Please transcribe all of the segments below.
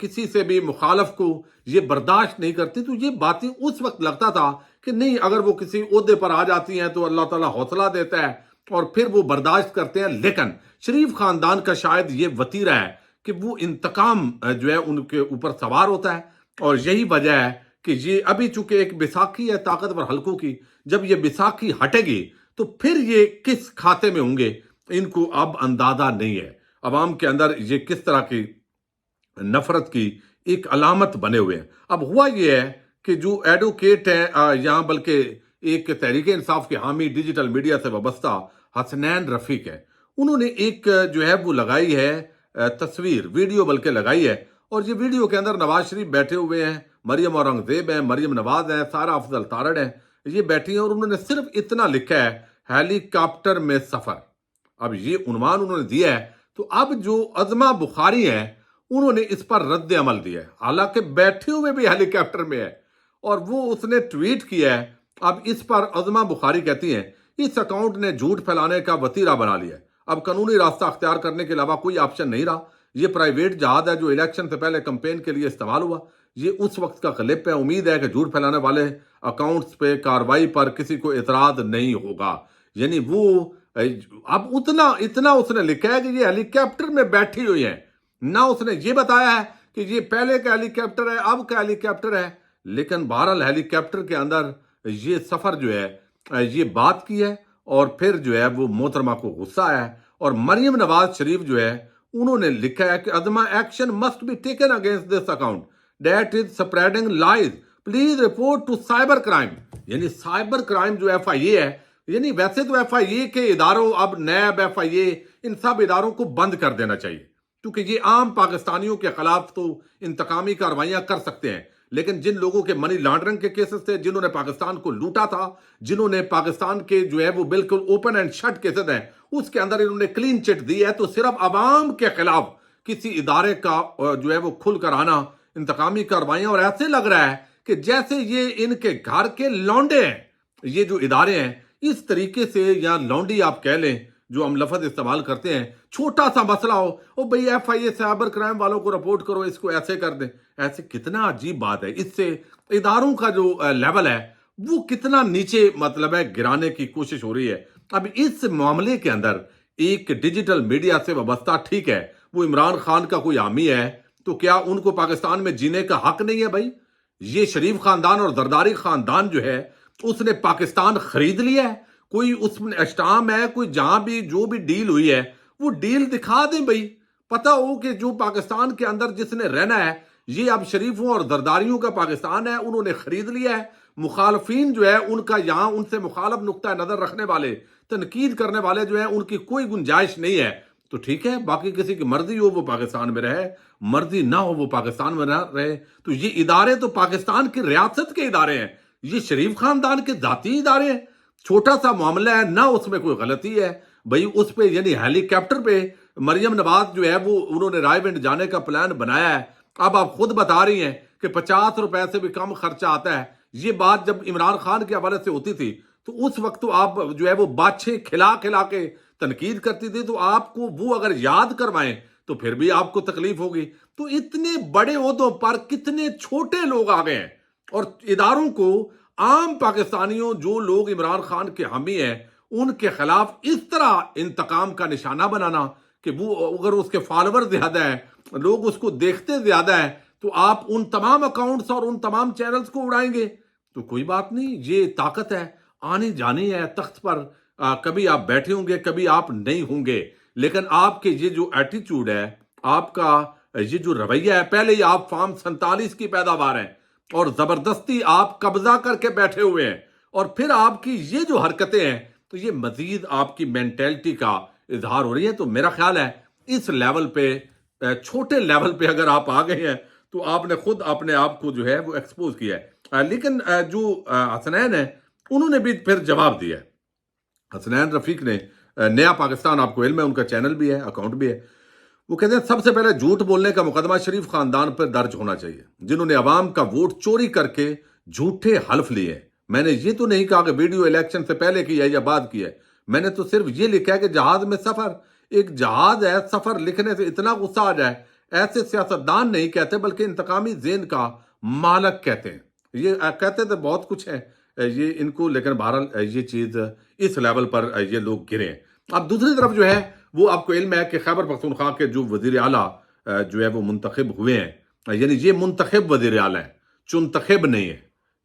کسی سے بھی مخالف کو یہ برداشت نہیں کرتی. تو یہ باتیں اس وقت لگتا تھا کہ نہیں، اگر وہ کسی عہدے پر آ جاتی ہیں تو اللہ تعالیٰ حوصلہ دیتا ہے اور پھر وہ برداشت کرتے ہیں. لیکن شریف خاندان کا شاید یہ وتیرہ ہے کہ وہ انتقام جو ہے ان کے اوپر سوار ہوتا ہے، اور یہی وجہ ہے کہ یہ ابھی چونکہ ایک بیساکھی ہے طاقتور حلقوں کی، جب یہ بیساکھی ہٹے گی تو پھر یہ کس کھاتے میں ہوں گے ان کو اب اندازہ نہیں ہے. عوام کے اندر یہ کس طرح کی نفرت کی ایک علامت بنے ہوئے ہیں. اب ہوا یہ ہے کہ جو ایڈوکیٹ ہیں یہاں، بلکہ ایک تحریک انصاف کے حامی ڈیجیٹل میڈیا سے وابستہ حسنین رفیق ہیں، انہوں نے ایک جو ہے وہ لگائی ہے تصویر، ویڈیو بلکہ لگائی ہے، اور یہ ویڈیو کے اندر نواز شریف بیٹھے ہوئے ہیں، مریم اورنگزیب ہیں، مریم نواز ہیں، سارا افضل تارڑ ہیں، یہ بیٹھی ہیں، اور انہوں نے صرف اتنا لکھا ہے ہیلی کاپٹر میں سفر. اب یہ عنوان انہوں نے دیا ہے. تو اب جو عظمہ بخاری ہیں انہوں نے اس پر رد عمل دیا ہے، حالانکہ بیٹھے ہوئے بھی ہیلی کاپٹر میں ہے، اور وہ اس نے ٹویٹ کیا ہے. اب اس پر عظمہ بخاری کہتی ہیں اس اکاؤنٹ نے جھوٹ پھیلانے کا وتیرہ بنا لیا ہے، اب قانونی راستہ اختیار کرنے کے علاوہ کوئی آپشن نہیں رہا. یہ پرائیویٹ جہاز ہے جو الیکشن سے پہلے کمپین کے لیے استعمال ہوا. یہ اس وقت کا کلپ ہے. امید ہے کہ جھوٹ پھیلانے والے اکاؤنٹس پہ کارروائی پر کسی کو اعتراض نہیں ہوگا. یعنی وہ اب اتنا اس نے لکھا ہے کہ یہ ہیلی کاپٹر میں بیٹھی ہوئی ہیں، نہ اس نے یہ بتایا ہے کہ یہ پہلے کا ہیلی کاپٹر ہے اب کا ہیلی کاپٹر ہے. لیکن بہرحال ہیلی کاپٹر کے اندر یہ سفر جو ہے یہ بات کی ہے، اور پھر جو ہے وہ محترمہ کو غصہ آیا ہے. اور مریم نواز شریف جو ہے انہوں نے لکھا ہے کہ عظمہ action must be taken against this account that is spreading lies, please report to cyber crime. یعنی سائبر کرائم جو ایف آئی اے ہے، یعنی ویسے تو ایف آئی اے کے اداروں، اب نیب، ایف آئی اے، ان سب اداروں کو بند کر دینا چاہیے، کیونکہ یہ عام پاکستانیوں کے خلاف تو انتقامی کارروائیاں کر سکتے ہیں. لیکن جن لوگوں کے منی لانڈرنگ کے کیسز تھے، جنہوں نے پاکستان کو لوٹا تھا، جنہوں نے پاکستان کے جو ہے وہ بالکل اوپن اینڈ شٹ کیسز ہیں، اس کے اندر انہوں نے کلین چٹ دی ہے. تو صرف عوام کے خلاف کسی ادارے کا جو ہے وہ کھل کر آنا، انتقامی کارروائیاں، اور ایسے لگ رہا ہے کہ جیسے یہ ان کے گھر کے لونڈے ہیں. یہ جو ادارے ہیں اس طریقے سے، یا لونڈی آپ کہہ لیں جو ہم لفظ استعمال کرتے ہیں، چھوٹا سا مسئلہ ہو، او بھئی F I A cyber crime والوں کو رپورٹ کرو، اس کو ایسے کر دیں. ایسے کتنا عجیب بات ہے. اس سے اداروں کا جو لیول ہے وہ کتنا نیچے مطلب ہے گرانے کی کوشش ہو رہی ہے. اب اس معاملے کے اندر ایک ڈیجیٹل میڈیا سے وابستہ، ٹھیک ہے وہ عمران خان کا کوئی حامی ہے، تو کیا ان کو پاکستان میں جینے کا حق نہیں ہے بھائی؟ یہ شریف خاندان اور زرداری خاندان جو ہے اس نے پاکستان خرید لیا ہے. کوئی اس میں اسٹام ہے، کوئی جہاں بھی جو بھی ڈیل ہوئی ہے وہ ڈیل دکھا دیں بھائی، پتہ ہو کہ جو پاکستان کے اندر جس نے رہنا ہے یہ اب شریفوں اور زرداریوں کا پاکستان ہے، انہوں نے خرید لیا ہے. مخالفین جو ہے ان کا یہاں، ان سے مخالف نقطہ نظر رکھنے والے، تنقید کرنے والے جو ہیں، ان کی کوئی گنجائش نہیں ہے. تو ٹھیک ہے، باقی کسی کی مرضی ہو وہ پاکستان میں رہے، مرضی نہ ہو وہ پاکستان میں نہ رہے. تو یہ ادارے تو پاکستان کی ریاست کے ادارے ہیں، یہ شریف خاندان کے ذاتی ادارے ہیں. چھوٹا سا معاملہ ہے، نہ اس میں کوئی غلطی ہے بھائی. اس پہ یعنی ہیلی کاپٹر پہ مریم نواز جو ہے وہ انہوں نے رائے ونڈ جانے کا پلان بنایا ہے. اب آپ خود بتا رہی ہیں کہ 50 روپے سے بھی کم خرچہ آتا ہے. یہ بات جب عمران خان کے حوالے سے ہوتی تھی تو اس وقت تو آپ جو ہے وہ بادشاہ کھلا کھلا کے تنقید کرتی تھی، تو آپ کو وہ اگر یاد کروائیں تو پھر بھی آپ کو تکلیف ہوگی. تو اتنے بڑے عہدوں پر کتنے چھوٹے لوگ آ گئے ہیں، اور اداروں کو عام پاکستانیوں، جو لوگ عمران خان کے حامی ہیں، ان کے خلاف اس طرح انتقام کا نشانہ بنانا کہ وہ اگر اس کے فالوور زیادہ ہیں، لوگ اس کو دیکھتے زیادہ ہیں، تو آپ ان تمام اکاؤنٹس اور ان تمام چینلز کو اڑائیں گے. تو کوئی بات نہیں، یہ طاقت ہے، آنی جانی ہے تخت پر. کبھی آپ بیٹھے ہوں گے، کبھی آپ نہیں ہوں گے، لیکن آپ کے یہ جو ایٹیچیوڈ ہے، آپ کا یہ جو رویہ ہے، پہلے ہی آپ فارم 47 کی پیداوار ہیں اور زبردستی آپ قبضہ کر کے بیٹھے ہوئے ہیں، اور پھر آپ کی یہ جو حرکتیں ہیں، تو یہ مزید آپ کی مینٹلٹی کا اظہار ہو رہی ہے. تو میرا خیال ہے اس لیول پہ، چھوٹے لیول پہ اگر آپ آ گئے ہیں تو آپ نے خود اپنے آپ کو جو ہے وہ ایکسپوز کیا ہے. لیکن جو حسنین ہیں انہوں نے بھی پھر جواب دیا ہے. حسنین رفیق نے نیا پاکستان، آپ کو علم ہے ان کا چینل بھی ہے، اکاؤنٹ بھی ہے، وہ کہتے ہیں سب سے پہلے جھوٹ بولنے کا مقدمہ شریف خاندان پر درج ہونا چاہیے، جنہوں نے عوام کا ووٹ چوری کر کے جھوٹے حلف لیے. میں نے یہ تو نہیں کہا کہ ویڈیو الیکشن سے پہلے کی ہے یا بعد کی ہے، میں نے تو صرف یہ لکھا ہے کہ جہاز میں سفر، ایک جہاز ہے، سفر لکھنے سے اتنا غصہ آ جائے. ایسے سیاستدان نہیں کہتے بلکہ انتقامی ذہن کا مالک کہتے ہیں. یہ کہتے تو بہت کچھ ہے یہ ان کو، لیکن بہرحال یہ چیز اس لیول پر یہ لوگ گرے ہیں. اب دوسری طرف جو ہے وہ آپ کو علم ہے کہ خیبر پختونخوا کے جو وزیر اعلیٰ جو ہے وہ منتخب ہوئے ہیں، یعنی یہ منتخب وزیر اعلیٰ ہیں، چنتخب نہیں ہے.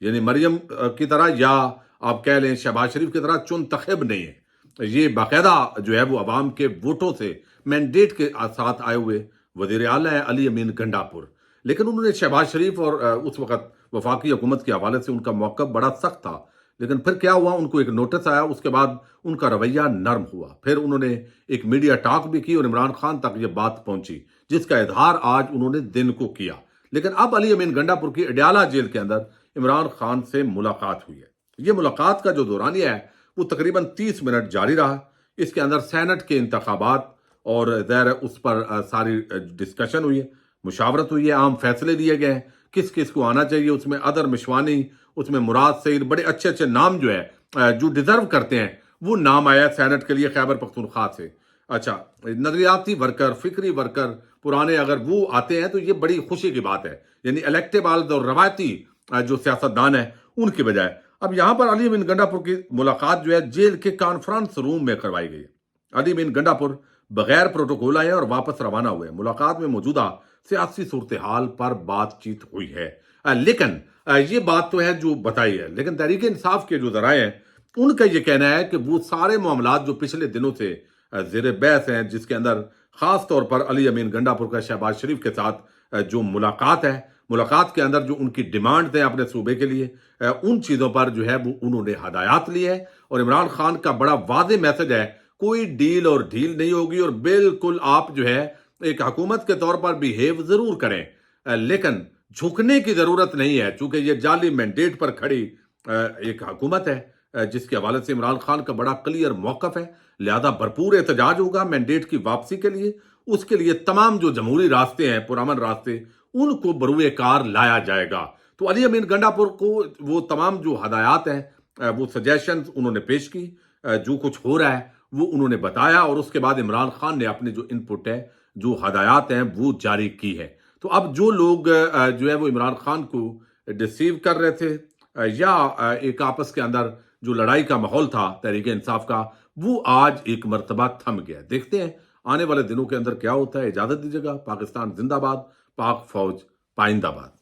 یعنی مریم کی طرح یا آپ کہہ لیں شہباز شریف کی طرح چنتخب نہیں ہے. یہ باقاعدہ جو ہے وہ عوام کے ووٹوں سے مینڈیٹ کے ساتھ آئے ہوئے وزیر اعلیٰ ہیں علی امین گنڈا پور. لیکن انہوں نے شہباز شریف اور اس وقت وفاقی حکومت کے حوالے سے ان کا موقف بڑا سخت تھا. لیکن پھر کیا ہوا، ان کو ایک نوٹس آیا، اس کے بعد ان کا رویہ نرم ہوا. پھر انہوں نے ایک میڈیا ٹاک بھی کی اور عمران خان تک یہ بات پہنچی، جس کا اظہار آج انہوں نے دن کو کیا. لیکن اب علی امین گنڈا پور کی اڈیالہ جیل کے اندر عمران خان سے ملاقات ہوئی ہے. یہ ملاقات کا جو دورانیہ ہے وہ تقریباً 30 منٹ جاری رہا. اس کے اندر سینٹ کے انتخابات اور ظاہر اس پر ساری ڈسکشن ہوئی ہے، مشاورت ہوئی ہے، عام فیصلے لیے گئے ہیں کس کس کو آنا چاہیے. اس میں ادر مشوانی، اس میں مراد سعید، بڑے اچھے اچھے نام جو ہے جو ڈیزرو کرتے ہیں وہ نام آیا سینٹ کے لیے خیبر پختونخوا سے. اچھا، نظریاتی ورکر، فکری ورکر پرانے اگر وہ آتے ہیں تو یہ بڑی خوشی کی بات ہے، یعنی الیکٹیو اور روایتی جو سیاستدان ہیں ان کی بجائے. اب یہاں پر علی امین گنڈا پور کی ملاقات جو ہے جیل کے کانفرنس روم میں کروائی گئی. علی امین گنڈا پور بغیر پروٹوکول آئے اور واپس روانہ ہوئے. ملاقات میں موجودہ سیاسی صورتحال پر بات چیت ہوئی ہے. لیکن یہ بات تو ہے جو بتائی ہے، لیکن تحریک انصاف کے جو ذرائع ہیں ان کا یہ کہنا ہے کہ وہ سارے معاملات جو پچھلے دنوں سے زیر بحث ہیں، جس کے اندر خاص طور پر علی امین گنڈا پور کا شہباز شریف کے ساتھ جو ملاقات ہے، ملاقات کے اندر جو ان کی ڈیمانڈ ہیں اپنے صوبے کے لیے، ان چیزوں پر جو ہے وہ انہوں نے ہدایات لی ہے. اور عمران خان کا بڑا واضح میسج ہے، کوئی ڈیل اور ڈھیل نہیں ہوگی، اور بالکل آپ جو ہے ایک حکومت کے طور پر بیہیو ضرور کریں لیکن جھکنے کی ضرورت نہیں ہے، چونکہ یہ جعلی مینڈیٹ پر کھڑی ایک حکومت ہے جس کے حوالے سے عمران خان کا بڑا کلیئر موقف ہے. لہذا بھرپور احتجاج ہوگا مینڈیٹ کی واپسی کے لیے. اس کے لیے تمام جو جمہوری راستے ہیں، پرامن راستے، ان کو بروئے کار لایا جائے گا. تو علی امین گنڈا پور کو وہ تمام جو ہدایات ہیں، وہ سجیشنز انہوں نے پیش کی، جو کچھ ہو رہا ہے وہ انہوں نے بتایا، اور اس کے بعد عمران خان نے اپنے جو ان پٹ ہے، جو ہدایات ہیں وہ جاری کی ہے. تو اب جو لوگ جو ہے وہ عمران خان کو ڈسیو کر رہے تھے یا ایک آپس کے اندر جو لڑائی کا ماحول تھا تحریک انصاف کا، وہ آج ایک مرتبہ تھم گیا. دیکھتے ہیں آنے والے دنوں کے اندر کیا ہوتا ہے. اجازت دیجیے گا. پاکستان زندہ باد، پاک فوج پائندہ باد.